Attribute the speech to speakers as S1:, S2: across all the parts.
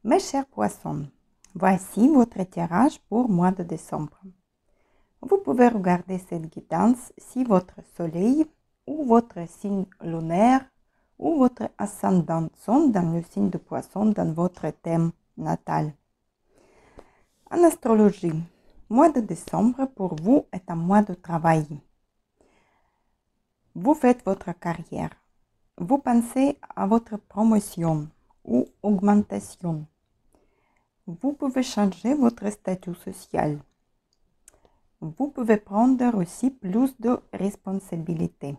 S1: Mes chers poissons, voici votre tirage pour mois de décembre. Vous pouvez regarder cette guidance si votre soleil ou votre signe lunaire ou votre ascendant sont dans le signe de poisson dans votre thème natal. En astrologie, mois de décembre pour vous est un mois de travail. Vous faites votre carrière. Vous pensez à votre promotion ou augmentation. Vous pouvez changer votre statut social. Vous pouvez prendre aussi plus de responsabilités.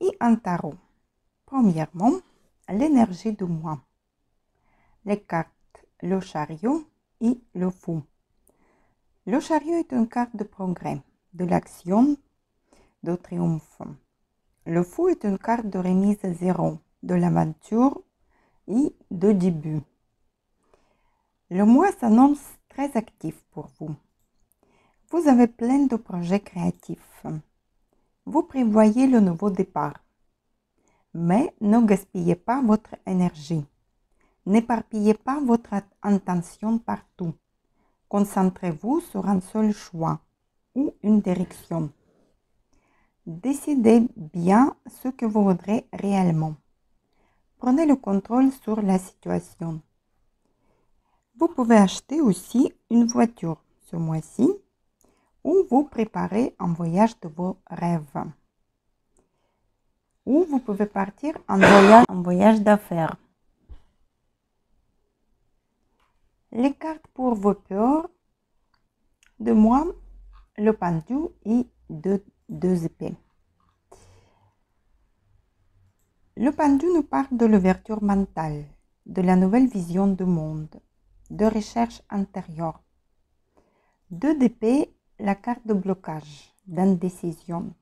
S1: Et en tarot, premièrement, l'énergie du mois. Les cartes, le chariot et le fou. Le chariot est une carte de progrès, de l'action, de triomphe. Le fou est une carte de remise à zéro, de l'aventure et de début. Le mois s'annonce très actif pour vous. Vous avez plein de projets créatifs. Vous prévoyez le nouveau départ. Mais ne gaspillez pas votre énergie. N'éparpillez pas votre attention partout. Concentrez-vous sur un seul choix ou une direction. Décidez bien ce que vous voudrez réellement. Prenez le contrôle sur la situation. Vous pouvez acheter aussi une voiture ce mois-ci ou vous préparez un voyage de vos rêves. Ou vous pouvez partir en voyage d'affaires. Les cartes pour vos peurs de mois, le pendu et deux épées. Le pendu nous parle de l'ouverture mentale, de la nouvelle vision du monde, de recherche intérieure. Deux d'épée, la carte de blocage, d'indécision.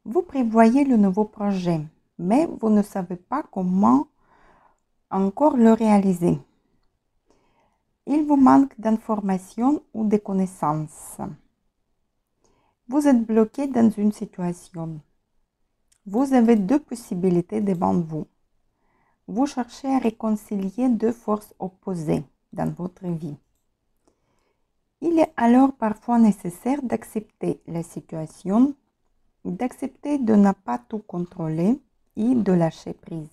S1: Vous prévoyez le nouveau projet, mais vous ne savez pas comment encore le réaliser. Il vous manque d'informations ou de connaissances. Vous êtes bloqué dans une situation. Vous avez deux possibilités devant vous. Vous cherchez à réconcilier deux forces opposées dans votre vie. Il est alors parfois nécessaire d'accepter la situation, d'accepter de ne pas tout contrôler et de lâcher prise.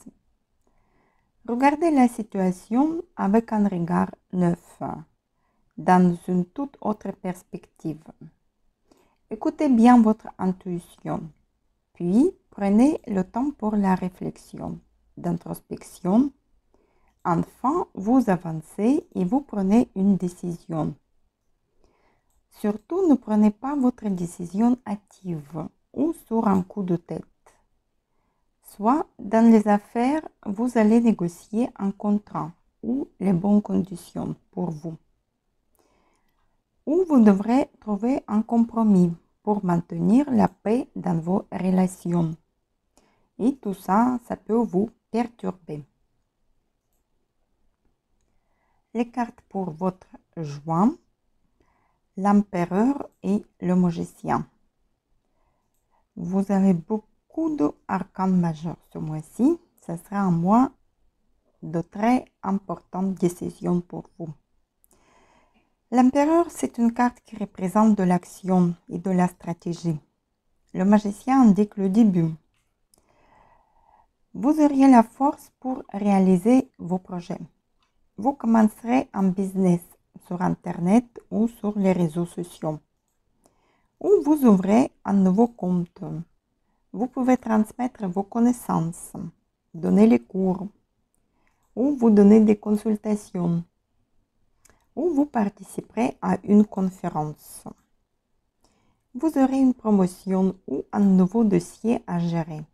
S1: Regardez la situation avec un regard neuf, dans une toute autre perspective. Écoutez bien votre intuition, puis prenez le temps pour la réflexion, d'introspection. Enfin, vous avancez et vous prenez une décision. Surtout, ne prenez pas votre décision hâtive ou sur un coup de tête. Soit, dans les affaires, vous allez négocier un contrat ou les bonnes conditions pour vous. Ou vous devrez trouver un compromis pour maintenir la paix dans vos relations. Et tout ça, ça peut vous perturber. Les cartes pour votre joie, l'empereur et le magicien. Vous avez beaucoup d'arcanes majeurs ce mois-ci. Ce sera un mois de très importantes décisions pour vous. L'empereur, c'est une carte qui représente de l'action et de la stratégie. Le magicien indique le début. Vous auriez la force pour réaliser vos projets. Vous commencerez un business sur Internet ou sur les réseaux sociaux. Ou vous ouvrez un nouveau compte. Vous pouvez transmettre vos connaissances, donner les cours, ou vous donner des consultations, ou vous participerez à une conférence. Vous aurez une promotion ou un nouveau dossier à gérer.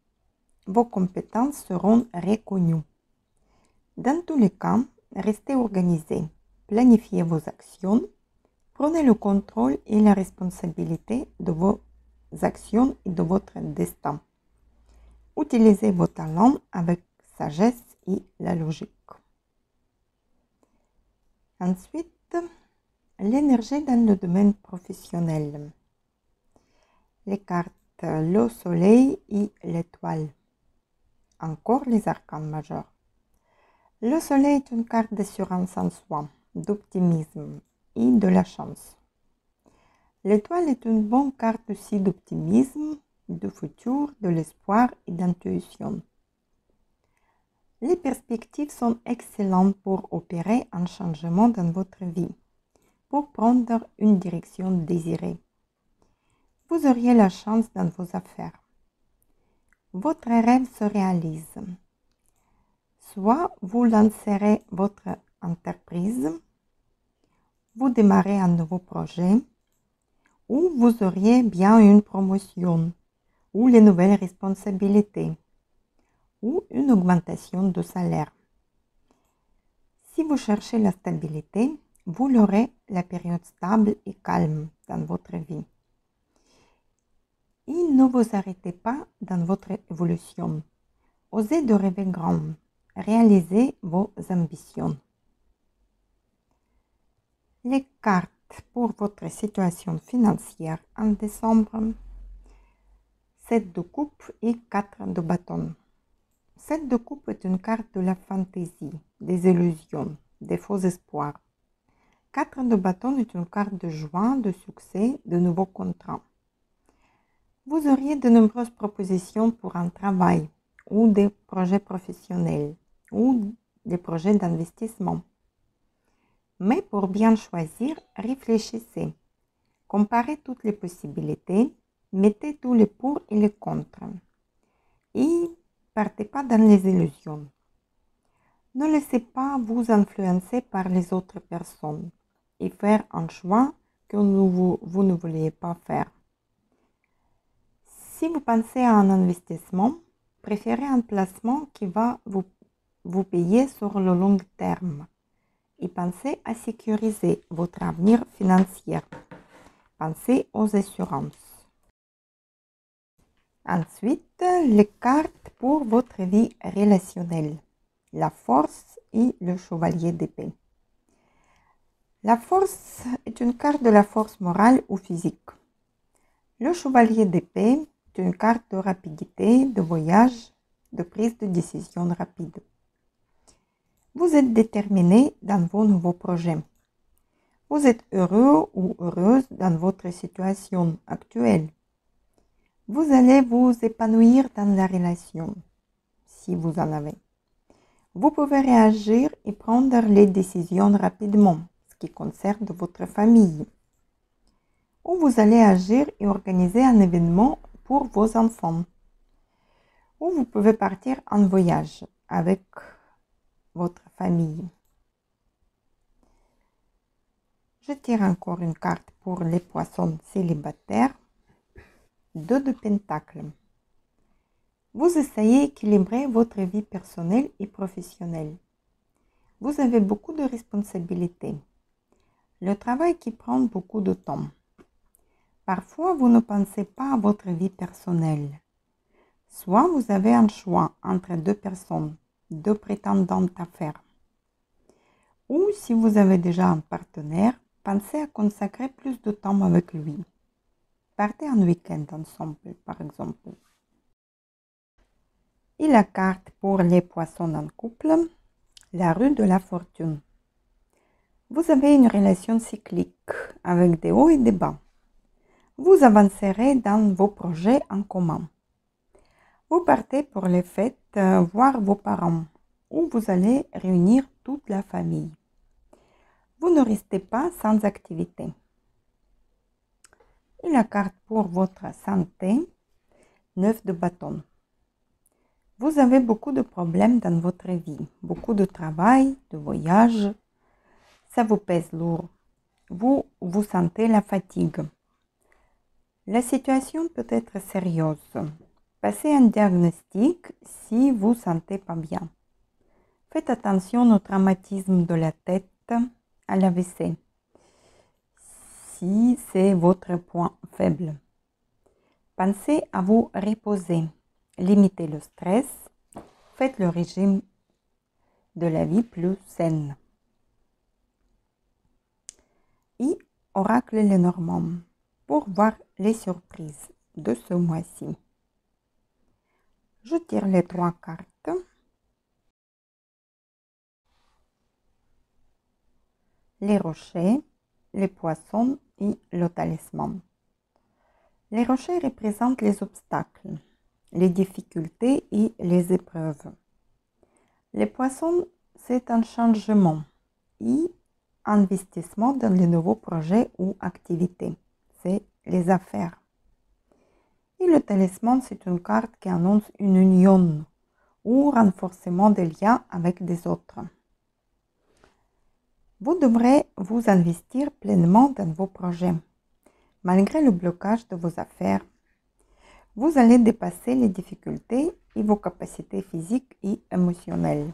S1: Vos compétences seront reconnues. Dans tous les cas, restez organisé, planifiez vos actions, prenez le contrôle et la responsabilité de vos actions et de votre destin. Utilisez vos talents avec sagesse et la logique. Ensuite, l'énergie dans le domaine professionnel. Les cartes, le soleil et l'étoile. Encore les arcanes majeurs. Le soleil est une carte d'assurance en soi, d'optimisme et de la chance. L'étoile est une bonne carte aussi d'optimisme, de futur, de l'espoir et d'intuition. Les perspectives sont excellentes pour opérer un changement dans votre vie, pour prendre une direction désirée. Vous auriez la chance dans vos affaires. Votre rêve se réalise. Soit vous lancerez votre entreprise, vous démarrez un nouveau projet, ou vous auriez bien une promotion, ou les nouvelles responsabilités, ou une augmentation de salaire. Si vous cherchez la stabilité, vous l'aurez la période stable et calme dans votre vie. Et ne vous arrêtez pas dans votre évolution. Osez de rêver grand. Réalisez vos ambitions. Les cartes pour votre situation financière en décembre. 7 de coupe et 4 de bâton. 7 de coupe est une carte de la fantaisie, des illusions, des faux espoirs. 4 de bâton est une carte de joie, de succès, de nouveaux contrats. Vous auriez de nombreuses propositions pour un travail ou des projets professionnels ou des projets d'investissement. Mais pour bien choisir, réfléchissez. Comparez toutes les possibilités, mettez tous les pour et les contre. Et partez pas dans les illusions. Ne laissez pas vous influencer par les autres personnes et faire un choix que vous ne vouliez pas faire. Si vous pensez à un investissement, préférez un placement qui va vous payer sur le long terme et pensez à sécuriser votre avenir financier. Pensez aux assurances. Ensuite, les cartes pour votre vie relationnelle. La force et le chevalier d'épée. La force est une carte de la force morale ou physique. Le chevalier d'épée est une carte de rapidité, de voyage, de prise de décision rapide. Vous êtes déterminé dans vos nouveaux projets. Vous êtes heureux ou heureuse dans votre situation actuelle. Vous allez vous épanouir dans la relation, si vous en avez. Vous pouvez réagir et prendre les décisions rapidement, ce qui concerne votre famille. Ou vous allez agir et organiser un événement pour vos enfants. Ou vous pouvez partir en voyage avec votre famille. Je tire encore une carte pour les poissons célibataires. 2 de Pentacles. Vous essayez d'équilibrer votre vie personnelle et professionnelle. Vous avez beaucoup de responsabilités. Le travail qui prend beaucoup de temps. Parfois, vous ne pensez pas à votre vie personnelle. Soit vous avez un choix entre 2 personnes, 2 prétendantes à faire. Ou si vous avez déjà un partenaire, pensez à consacrer plus de temps avec lui. Partez un week-end ensemble, par exemple. Et la carte pour les poissons en couple, la rue de la fortune. Vous avez une relation cyclique avec des hauts et des bas. Vous avancerez dans vos projets en commun. Vous partez pour les fêtes voir vos parents, où vous allez réunir toute la famille. Vous ne restez pas sans activité. Et la carte pour votre santé, 9 de bâton. Vous avez beaucoup de problèmes dans votre vie, beaucoup de travail, de voyage. Ça vous pèse lourd. Vous sentez la fatigue. La situation peut être sérieuse. Passez un diagnostic si vous ne sentez pas bien. Faites attention au traumatisme de la tête, à l'AVC, si c'est votre point faible. Pensez à vous reposer. Limitez le stress. Faites le régime de la vie plus saine. Et oracle Lenormand pour voir les surprises de ce mois-ci. Je tire les 3 cartes. les rochers, les poissons et le talisman. Les rochers représentent les obstacles, les difficultés et les épreuves. Les poissons, c'est un changement et investissement dans les nouveaux projets ou activités. C'est les affaires. Et le talisman, c'est une carte qui annonce une union ou renforcement des liens avec des autres. Vous devrez vous investir pleinement dans vos projets. Malgré le blocage de vos affaires, vous allez dépasser les difficultés et vos capacités physiques et émotionnelles.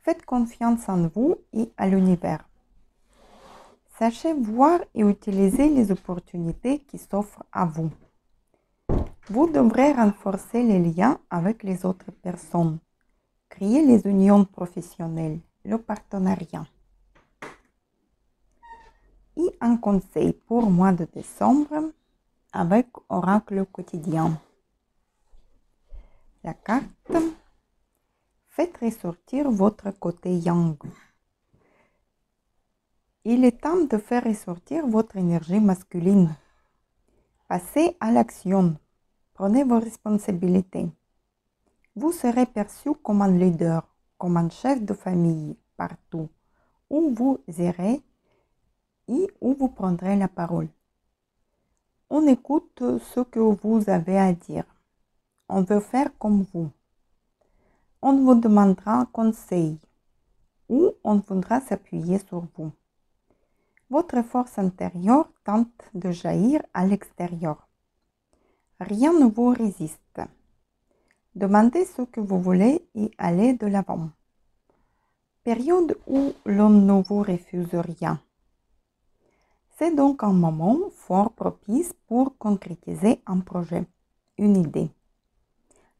S1: Faites confiance en vous et à l'univers. Sachez voir et utiliser les opportunités qui s'offrent à vous. Vous devrez renforcer les liens avec les autres personnes, créer les unions professionnelles, le partenariat. Et un conseil pour le mois de décembre avec Oracle quotidien. La carte, faites ressortir votre côté yang. Il est temps de faire ressortir votre énergie masculine. Passez à l'action. Prenez vos responsabilités. Vous serez perçu comme un leader, comme un chef de famille partout où vous irez et où vous prendrez la parole. On écoute ce que vous avez à dire. On veut faire comme vous. On vous demandera conseil ou on voudra s'appuyer sur vous. Votre force intérieure tente de jaillir à l'extérieur. Rien ne vous résiste. Demandez ce que vous voulez et allez de l'avant. Période où l'on ne vous refuse rien. C'est donc un moment fort propice pour concrétiser un projet, une idée.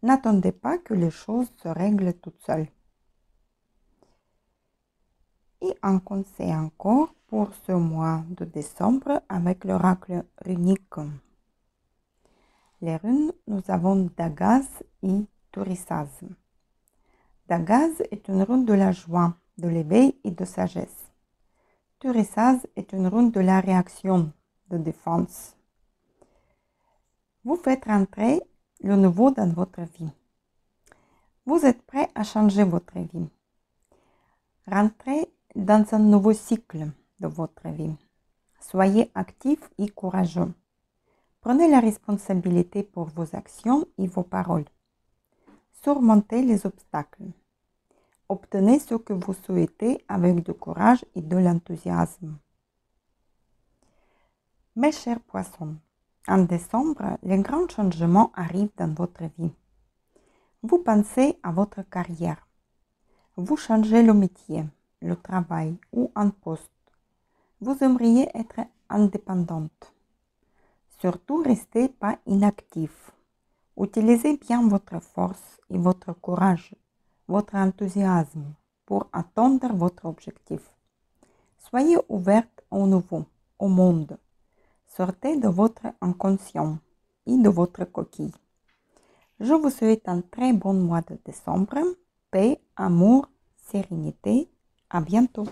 S1: N'attendez pas que les choses se règlent toutes seules. Et un conseil encore pour ce mois de décembre avec l'oracle runique. Les runes, nous avons Dagaz et Turisaz. Dagaz est une rune de la joie, de l'éveil et de sagesse. Turisaz est une rune de la réaction, de défense. Vous faites rentrer le nouveau dans votre vie. Vous êtes prêt à changer votre vie. Rentrez dans un nouveau cycle de votre vie. Soyez actif et courageux. Prenez la responsabilité pour vos actions et vos paroles. Surmontez les obstacles. Obtenez ce que vous souhaitez avec du courage et de l'enthousiasme. Mes chers poissons, en décembre, les grands changements arrivent dans votre vie. Vous pensez à votre carrière. Vous changez le métier, le travail ou un poste. Vous aimeriez être indépendante. Surtout, restez pas inactif. Utilisez bien votre force et votre courage, votre enthousiasme pour atteindre votre objectif. Soyez ouverte au nouveau, au monde. Sortez de votre inconscient et de votre coquille. Je vous souhaite un très bon mois de décembre. Paix, amour, sérénité. À bientôt.